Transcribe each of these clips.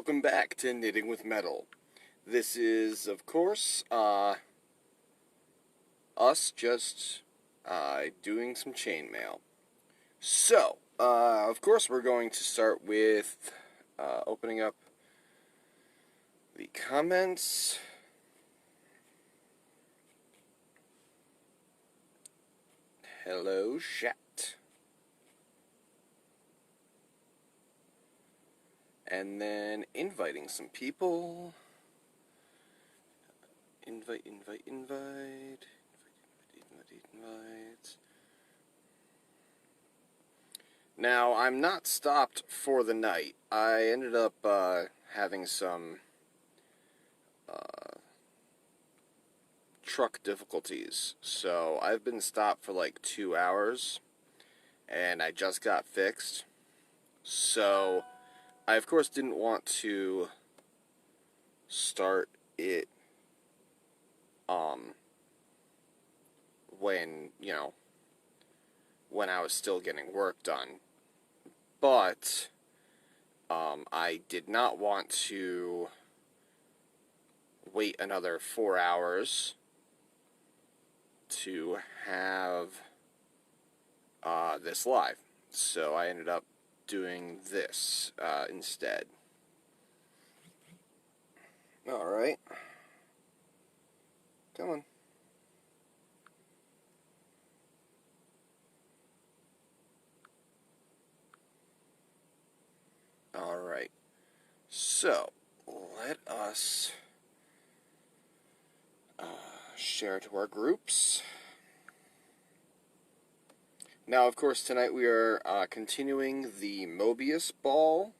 welcome back to Knitting with Metal. This is, of course, us just doing some chainmail. So, of course, we're going to start with opening up the comments. Hello, chat. And then inviting some people. Invite. Now, I'm not stopped for the night. I ended up having some truck difficulties. So I've been stopped for like 2 hours, and I just got fixed. So I, of course, didn't want to start it when I was still getting work done. But I did not want to wait another 4 hours to have this live. So I ended up doing this instead. Alright. Come on. Alright. So, let us share to our groups. Now, of course, tonight we are continuing the Mobius ball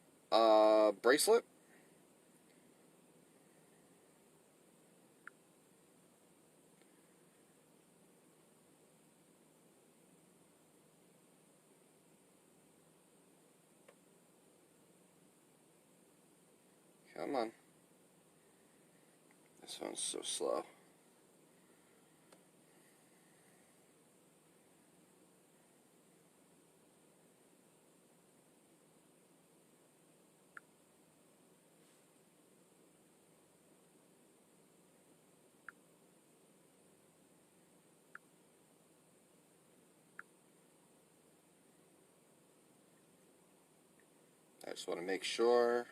bracelet. Come on. This one's so slow. I just want to make sure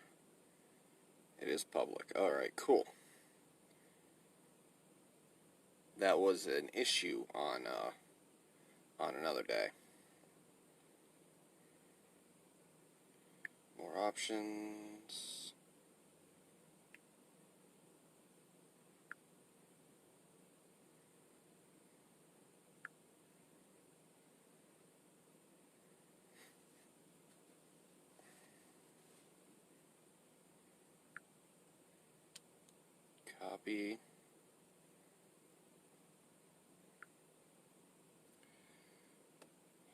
it is public. Alright, cool. That was an issue on another day. More options. Copy.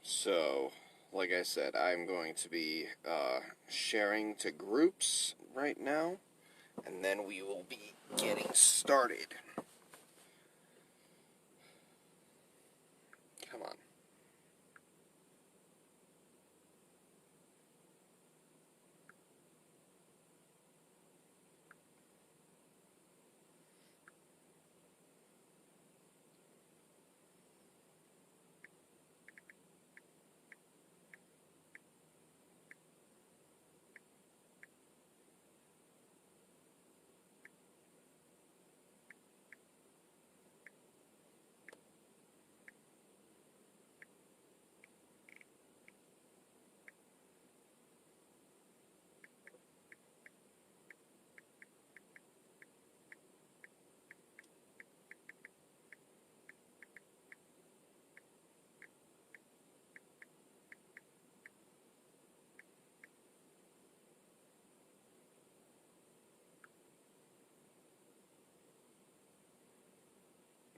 So, like I said, I'm going to be sharing to groups right now, and then we will be getting started. Come on.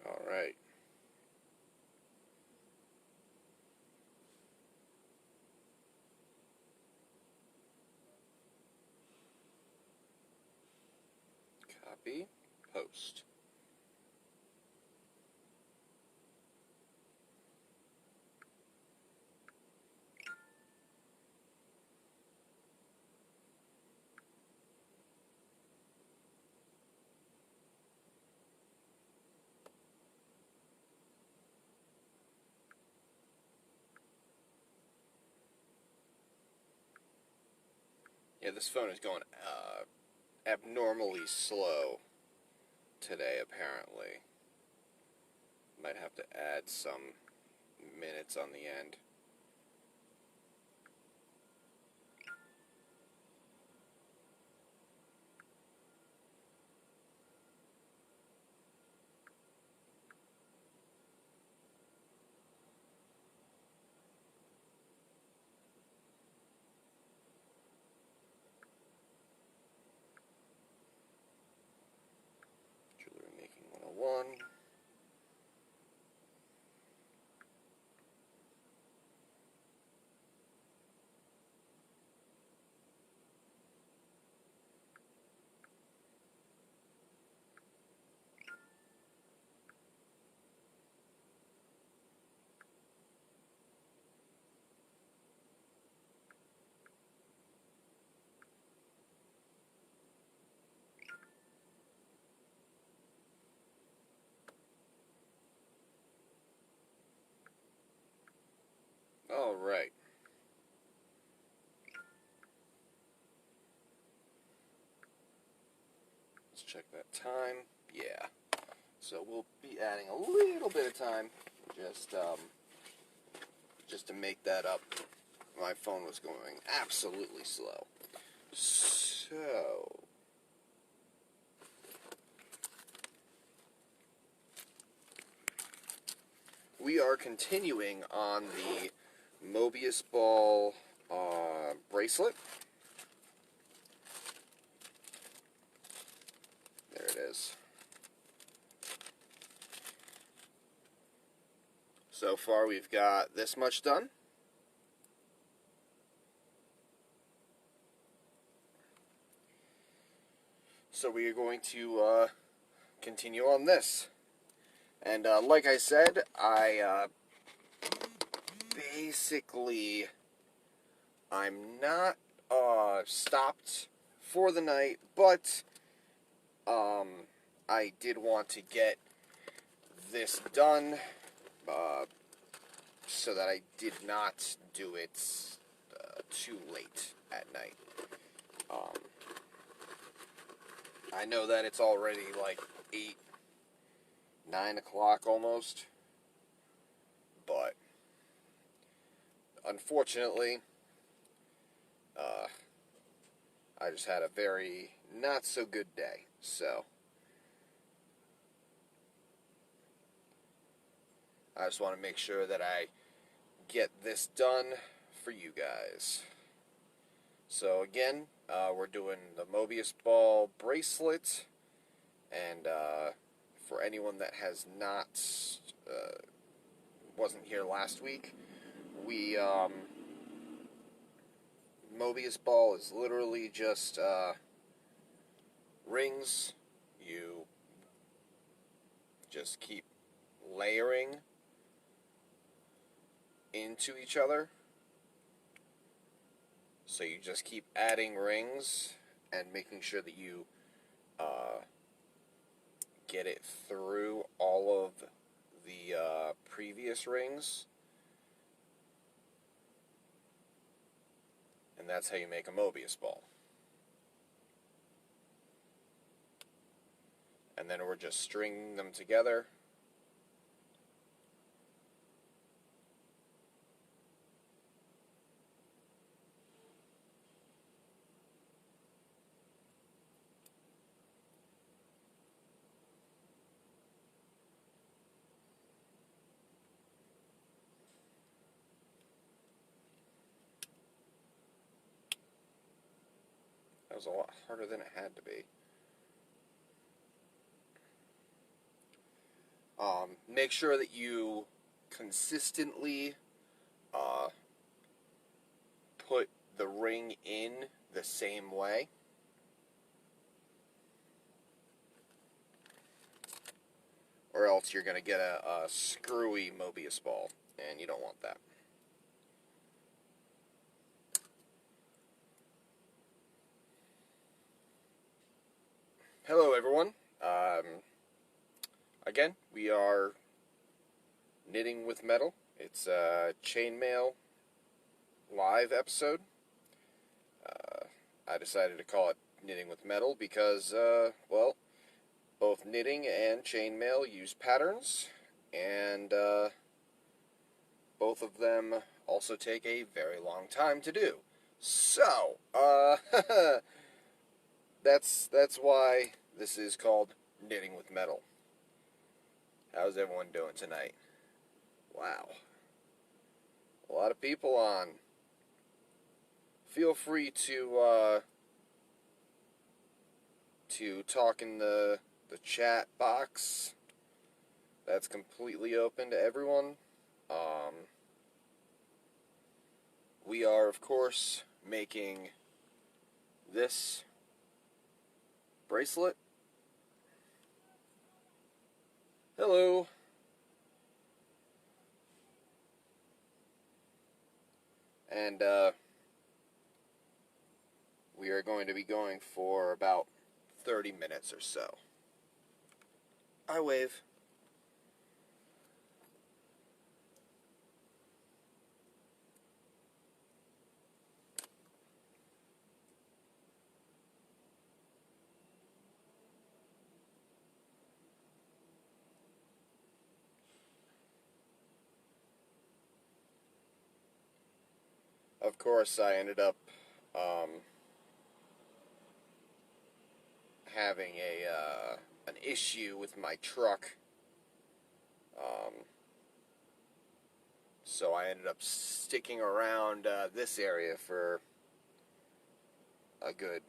All right. Copy, post. Yeah, this phone is going abnormally slow today, apparently. Might have to add some minutes on the end. Jewelry making 101. All right. Let's check that time. Yeah. So we'll be adding a little bit of time, just to make that up. My phone was going absolutely slow. So we are continuing on the Mobius ball bracelet. There it is. So far we've got this much done. So we are going to continue on this. And like I said, I'm not stopped for the night, but I did want to get this done so that I did not do it too late at night. I know that it's already like 8, 9 o'clock almost, but unfortunately, I just had a very not so good day, so I just want to make sure that I get this done for you guys. So again, we're doing the Mobius ball bracelet, and for anyone that has not wasn't here last week, we Mobius ball is literally just rings. You just keep layering into each other. So you just keep adding rings and making sure that you get it through all of the previous rings. And that's how you make a Mobius ball. And then we're just stringing them together. That was a lot harder than it had to be. Make sure that you consistently put the ring in the same way. Or else you're going to get a screwy Mobius ball, and you don't want that. Hello everyone. Again, we are knitting with metal. It's a chainmail live episode. I decided to call it Knitting with Metal because, well, both knitting and chainmail use patterns, and both of them also take a very long time to do. So, that's why this is called Knitting with Metal. How's everyone doing tonight? Wow. A lot of people on. Feel free to talk in the chat box. That's completely open to everyone. We are, of course, making this bracelet. Hello. And we are going to be going for about 30 minutes or so. I wave. Of course, I ended up having an issue with my truck. So I ended up sticking around this area for a good,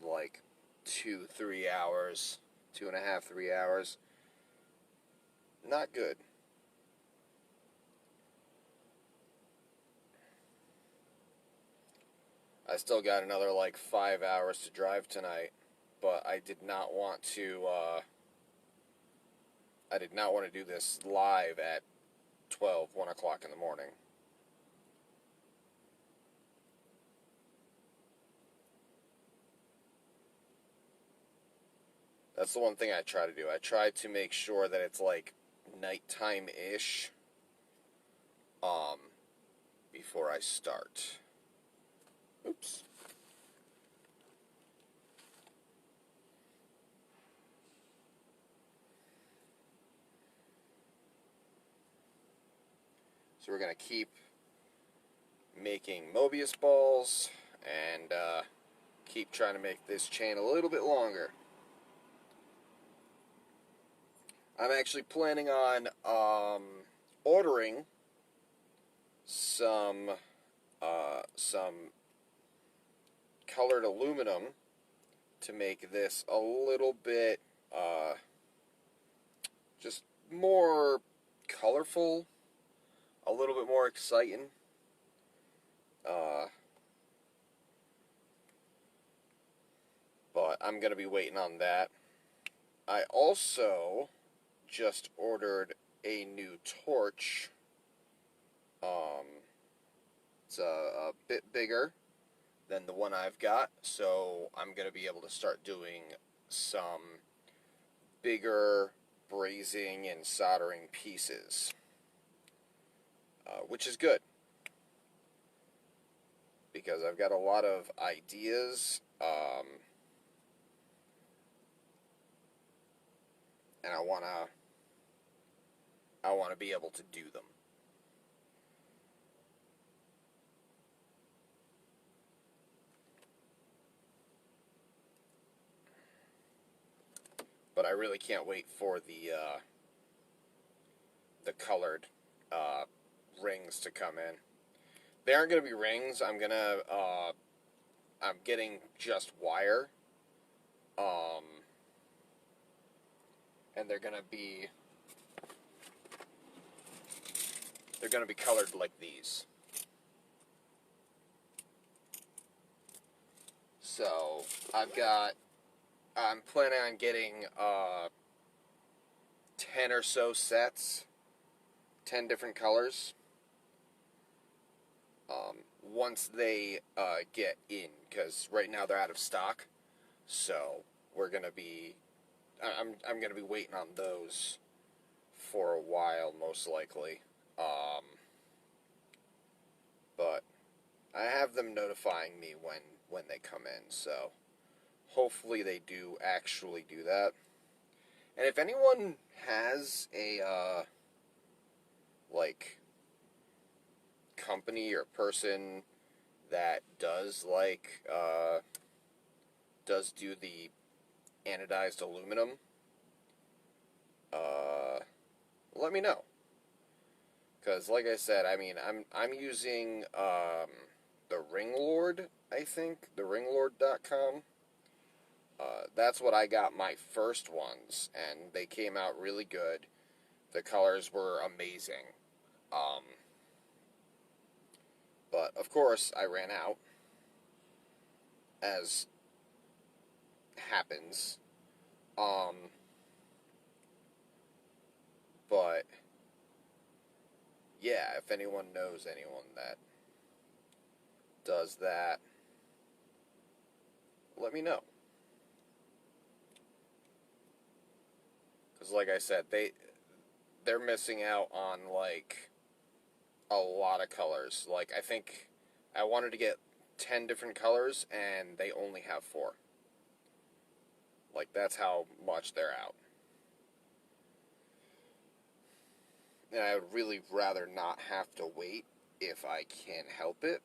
2-3 hours, 2.5, 3 hours. Not good. I still got another 5 hours to drive tonight, but I did not want to do this live at 1 o'clock in the morning. That's the one thing I try to do. I try to make sure that it's nighttime-ish before I start. Oops. So we're going to keep making Mobius balls and keep trying to make this chain a little bit longer. I'm actually planning on ordering some colored aluminum to make this a little bit just more colorful, a little bit more exciting. But I'm going to be waiting on that. I also just ordered a new torch. It's a bit bigger than the one I've got, so I'm going to be able to start doing some bigger brazing and soldering pieces, which is good, because I've got a lot of ideas, and I want to be able to do them. But I really can't wait for the colored rings to come in. They aren't going to be rings. I'm getting just wire, and they're going to be colored like these. So I'm planning on getting 10 or so sets, 10 different colors, once they get in, because right now they're out of stock. So I'm going to be waiting on those for a while, most likely. But I have them notifying me when they come in, so hopefully they do actually do that. And if anyone has a, like, company or person that does, like, does do the anodized aluminum, let me know. Because, like I said, I mean, I'm using, the Ringlord, I think, the ringlord.com. That's what I got my first ones, and they came out really good. The colors were amazing. Um, but, of course, I ran out, as happens. Um, but, yeah, if anyone knows anyone that does that, let me know. Because, like I said, they're missing out on, like, a lot of colors. Like, I think I wanted to get 10 different colors, and they only have 4. Like, that's how much they're out. And I would really rather not have to wait if I can help it.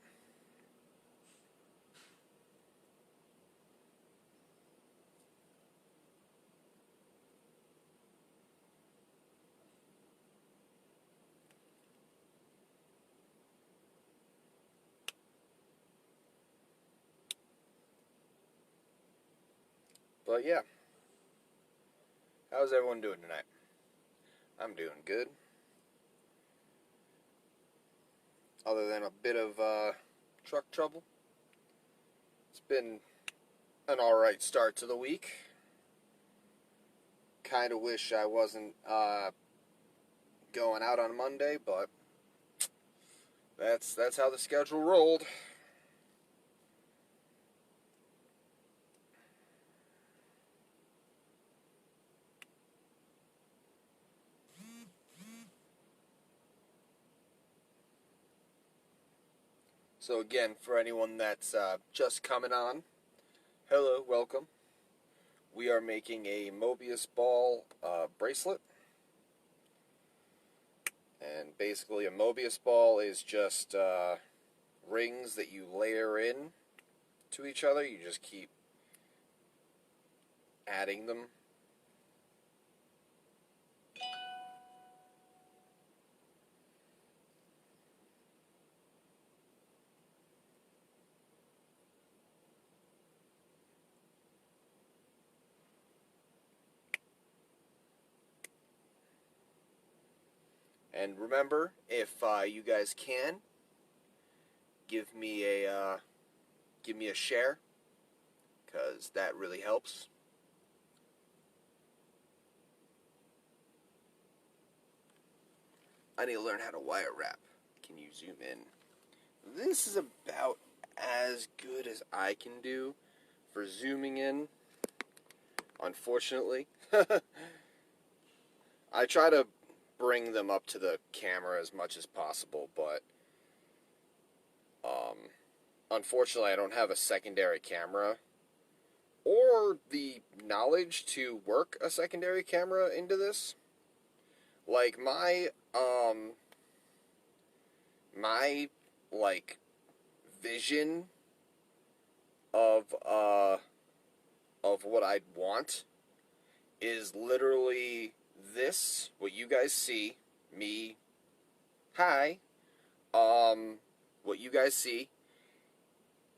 But yeah, how's everyone doing tonight? I'm doing good. Other than a bit of truck trouble. It's been an alright start to the week. Kind of wish I wasn't going out on Monday, but that's how the schedule rolled. So again, for anyone that's just coming on, hello, welcome. We are making a Mobius ball bracelet. And basically a Mobius ball is just rings that you layer in to each other. You just keep adding them. And remember, if you guys can, give me a share, because that really helps. I need to learn how to wire wrap. Can you zoom in? This is about as good as I can do for zooming in, unfortunately. I try to bring them up to the camera as much as possible, but unfortunately I don't have a secondary camera or the knowledge to work a secondary camera into this. Like, my like, vision of what I'd want is literally this, what you guys see, me, hi, what you guys see,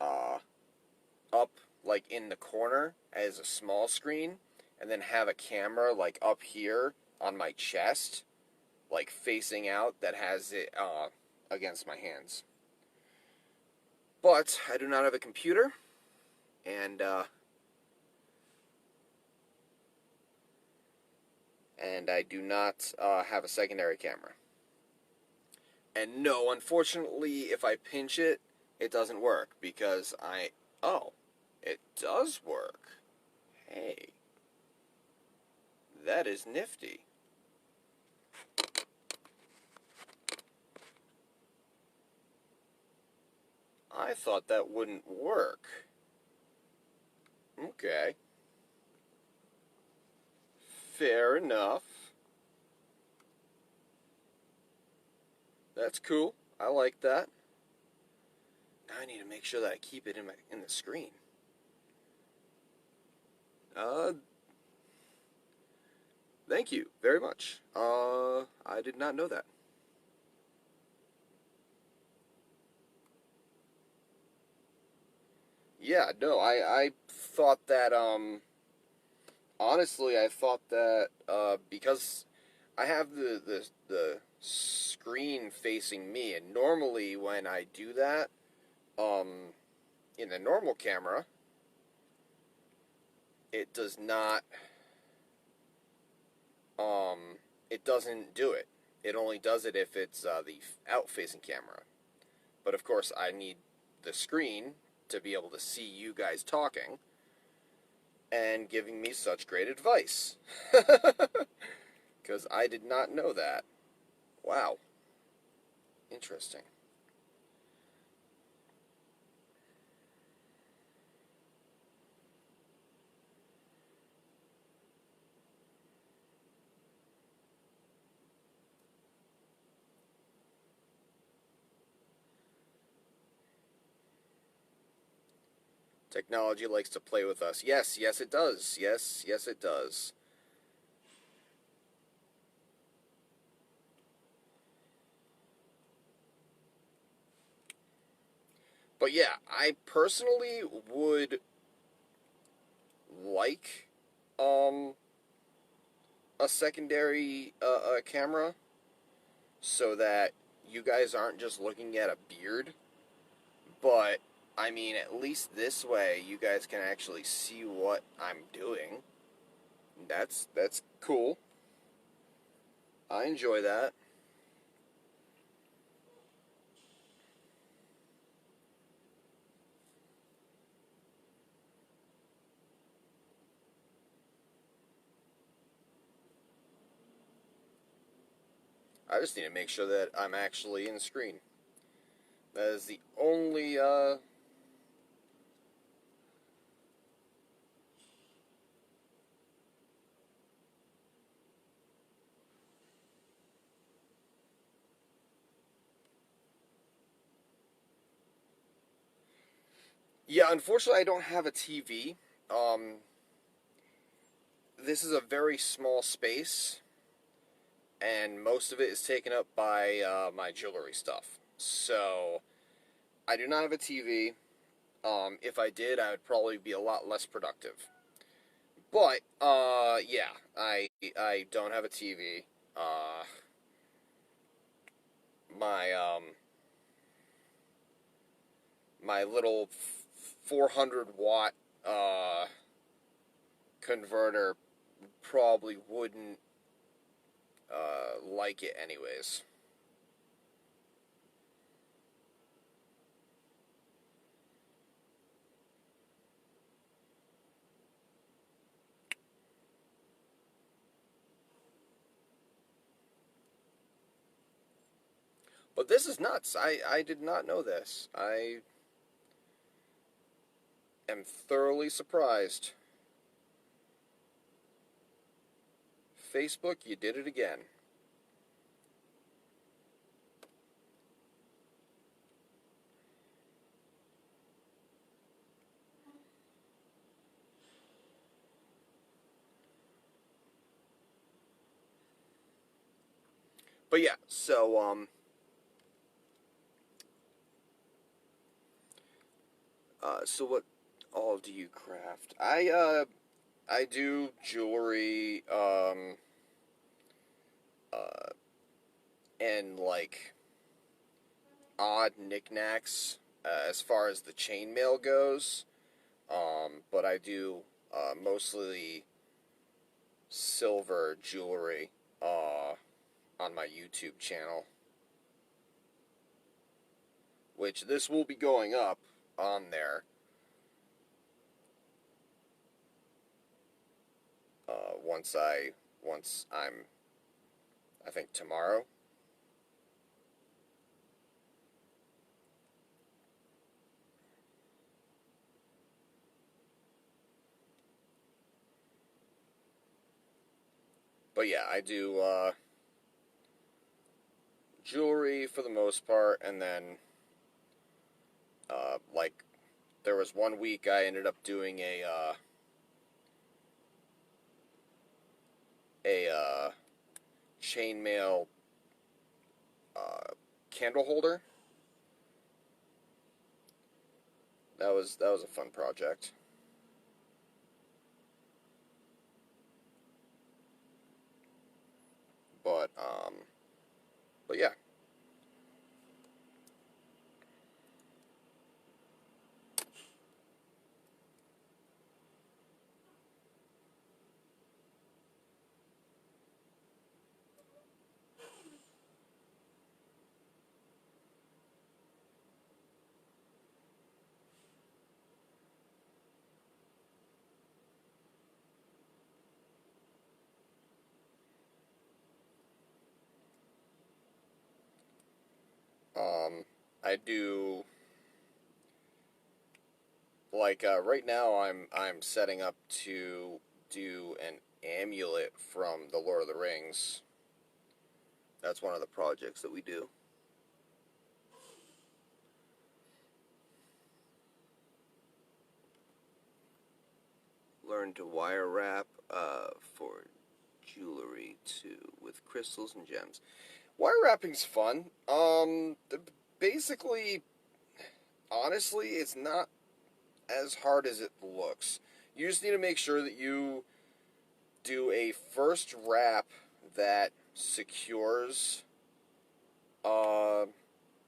up, like, in the corner as a small screen, and then have a camera, like, up here on my chest, like, facing out, that has it, against my hands. But I do not have a computer, and I do not have a secondary camera. And no, unfortunately, if I pinch it, it doesn't work, because oh, it does work. Hey, that is nifty. I thought that wouldn't work. Okay. Fair enough. That's cool. I like that. Now I need to make sure that I keep it in the screen. Uh, Thank you very much. I did not know that. Yeah, no, I thought that, honestly, I thought that, because I have the screen facing me, and normally when I do that, um, in the normal camera, it does not, um, it doesn't do it. It only does it if it's, the out-facing camera. But of course, I need the screen to be able to see you guys talking and giving me such great advice. Because I did not know that. Wow. Interesting. Technology likes to play with us. Yes, yes, it does. Yes, yes, it does. But yeah, I personally would like um a secondary camera so that you guys aren't just looking at a beard. But I mean, at least this way, you guys can actually see what I'm doing. That's cool. I enjoy that. I just need to make sure that I'm actually in the screen. That is the only. Yeah, unfortunately, I don't have a TV. This is a very small space, and most of it is taken up by my jewelry stuff. So I do not have a TV. If I did, I would probably be a lot less productive. But yeah, I don't have a TV. Uh, my my little 400 watt uh converter probably wouldn't like it anyways. But this is nuts. I did not know this. I am thoroughly surprised. Facebook, you did it again. But yeah, so what all do you craft? I do jewelry, uh, and like odd knickknacks as far as the chainmail goes. But I do mostly silver jewelry on my YouTube channel, which this will be going up on there once I'm I think tomorrow. But yeah, I do jewelry for the most part, and then like there was one week I ended up doing a chainmail uh, candle holder. That was a fun project. But but yeah. I do like right now I'm setting up to do an amulet from the Lord of the Rings. That's one of the projects that we do. Learn to wire wrap for jewelry too with crystals and gems. Wire wrapping's fun. Basically, honestly, it's not as hard as it looks. You just need to make sure that you do a first wrap that secures uh,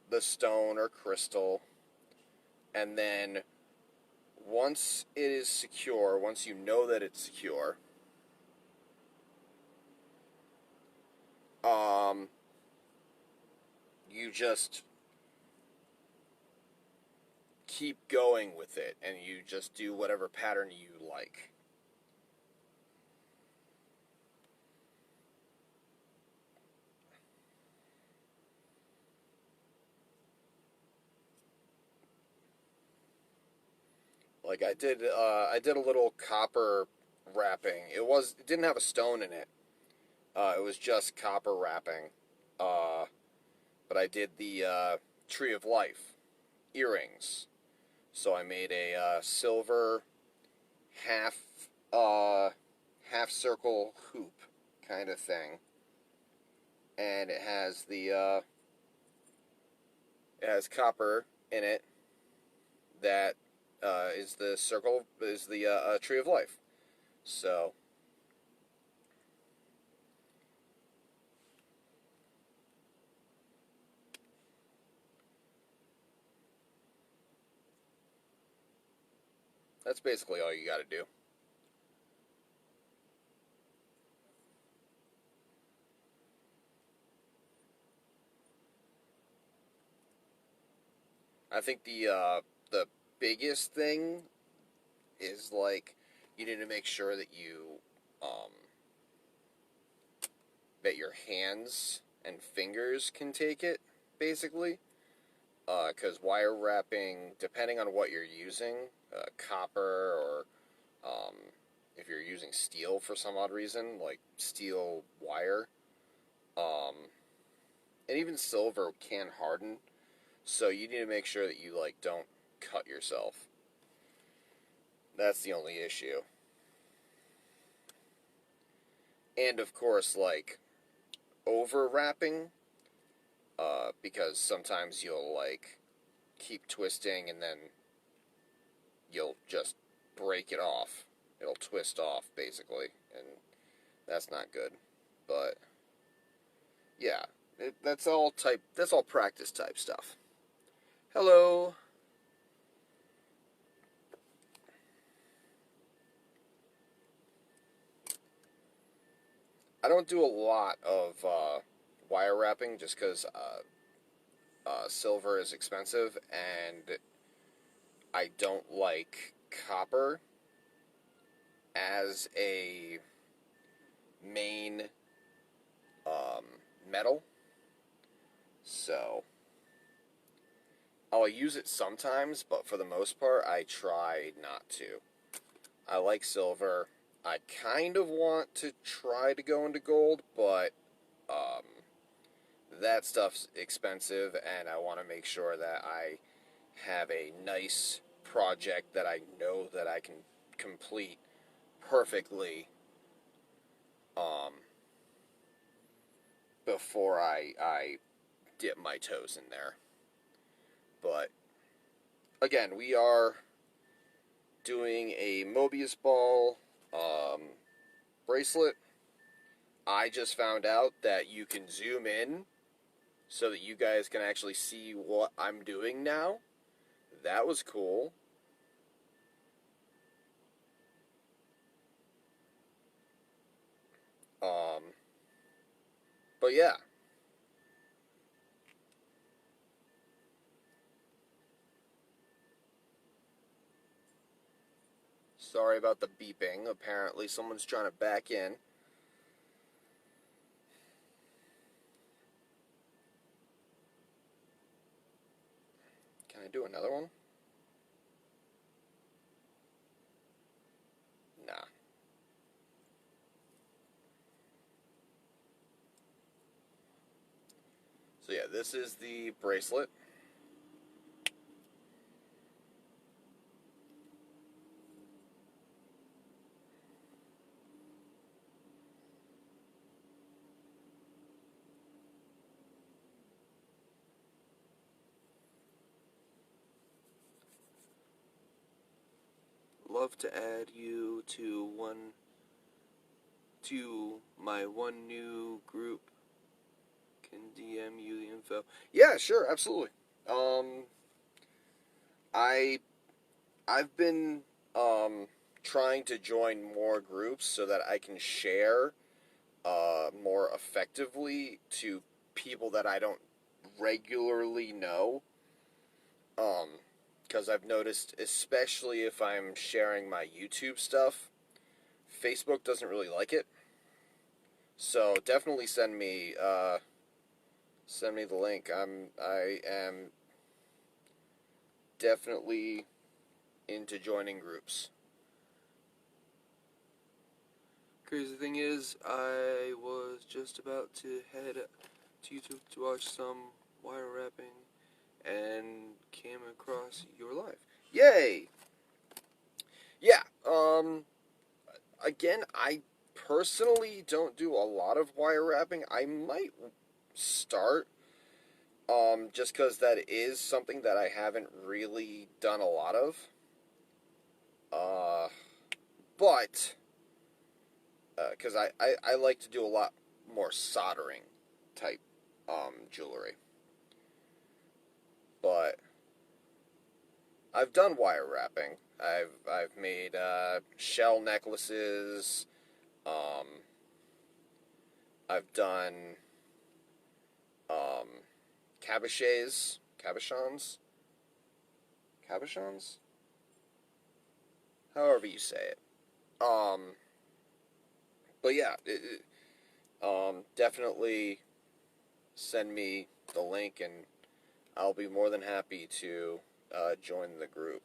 the stone or crystal, and then once it is secure, once you know that it's secure, um, you just keep going with it, and you just do whatever pattern you like. Like I did a little copper wrapping. It didn't have a stone in it. It was just copper wrapping. Uh, but I did the tree of life earrings. So I made a silver half uh, half circle hoop kind of thing, and it has copper in it that is the circle is the tree of life. So that's basically all you got to do. I think the biggest thing is like you need to make sure that you um, that your hands and fingers can take it, basically. Because wire wrapping, depending on what you're using, copper or um, if you're using steel for some odd reason, like steel wire, um, and even silver can harden. So you need to make sure that you like don't cut yourself. That's the only issue. And of course, like over wrapping, because sometimes you'll like keep twisting and then you'll just break it off. It'll twist off basically, and that's not good. But yeah, that's all type. That's all practice type stuff. Hello. I don't do a lot of wire wrapping just because silver is expensive and I don't like copper as a main um, metal. So I'll use it sometimes, but for the most part, I try not to. I like silver. I kind of want to try to go into gold, but um, that stuff's expensive, and I want to make sure that I have a nice project that I know that I can complete perfectly um, before I dip my toes in there. But again, we are doing a Mobius ball um, bracelet. I just found out that you can zoom in so that you guys can actually see what I'm doing now. That was cool. Um, but yeah, sorry about the beeping. Apparently, someone's trying to back in. Can I do another one? Nah. So yeah, this is the bracelet. Love to add you to my one new group. Can DM you the info. Yeah, sure, absolutely. Um, I I've been trying to join more groups so that I can share more effectively to people that I don't regularly know. Um, because I've noticed, especially if I'm sharing my YouTube stuff, Facebook doesn't really like it. So definitely send me the link. I am definitely into joining groups. Crazy thing is, I was just about to head to YouTube to watch some wire wrapping and came across your live. Yay! Yeah, again, I personally don't do a lot of wire wrapping. I might start, just because that is something that I haven't really done a lot of. Uh, but, because I like to do a lot more soldering type, jewelry. But I've done wire wrapping. I've made shell necklaces. Um, I've done um, cabochons, cabochons, however you say it. Um, but yeah, definitely send me the link, and I'll be more than happy to join the group.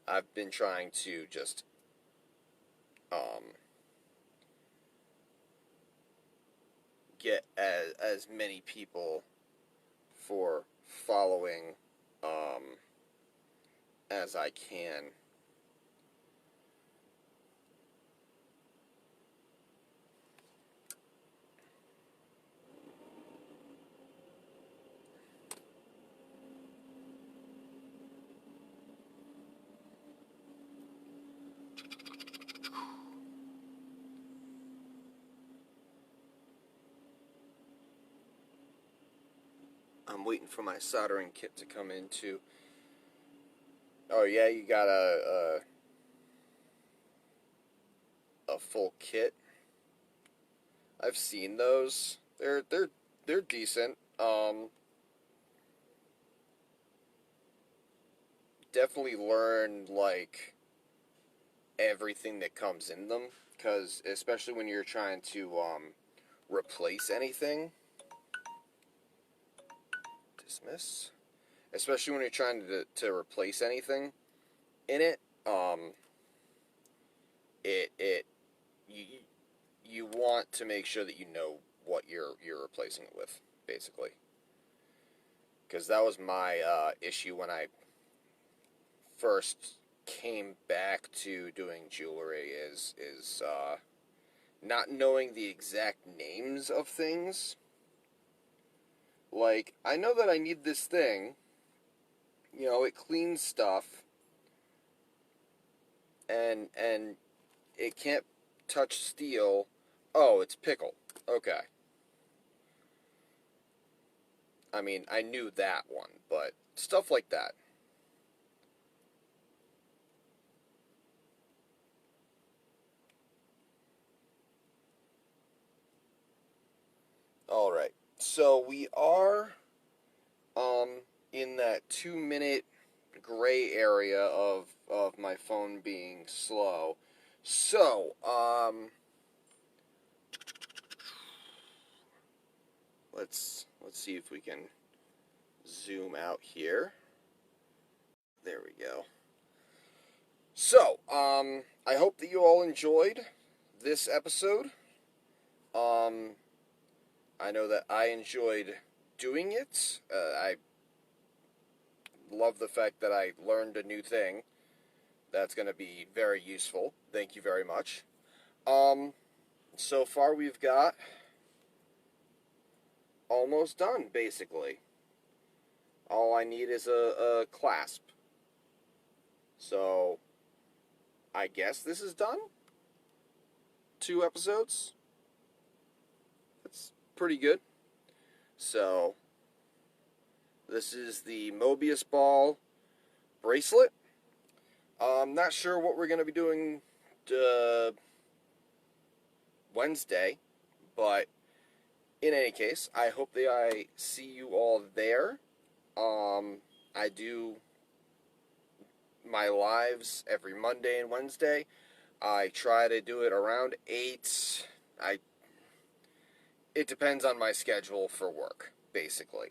I've been trying to just um, get as many people for following um, as I can. I'm waiting for my soldering kit to come in too. Oh yeah, you got a full kit. I've seen those. They're decent. Definitely learn like everything that comes in them, because especially when you're trying to replace anything. Dismiss. Especially when you're trying to replace anything in it. You you want to make sure that you know what you're replacing it with, basically. Because that was my issue when I first came back to doing jewelry is not knowing the exact names of things. Like, I know that I need this thing. You know, it cleans stuff, and it can't touch steel. Oh, it's pickle. Okay. I mean, I knew that one, but stuff like that. All right. So we are in that 2 minute gray area of my phone being slow. So, let's see if we can zoom out here. There we go. So, I hope that you all enjoyed this episode. I know that I enjoyed doing it. I love the fact that I learned a new thing. That's going to be very useful. Thank you very much. So far we've got almost done, basically. All I need is a clasp. So, I guess this is done? 2 episodes? That's pretty good. So, this is the Mobius ball bracelet. I'm not sure what we're going to be doing Wednesday, but in any case, I hope that I see you all there. I do my lives every Monday and Wednesday. I try to do it around 8. It depends on my schedule for work, basically.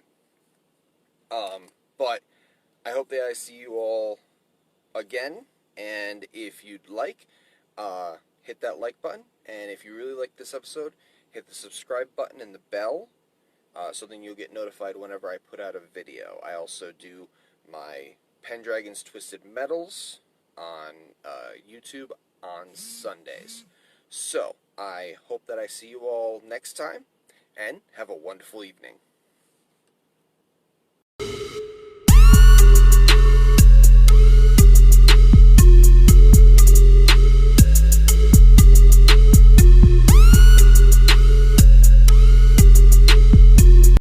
But I hope that I see you all again, and if you'd like, hit that like button, and if you really like this episode, hit the subscribe button and the bell, so then you'll get notified whenever I put out a video. I also do my Pendragon's Twisted Metals on YouTube on Sundays. So, I hope that I see you all next time, and have a wonderful evening.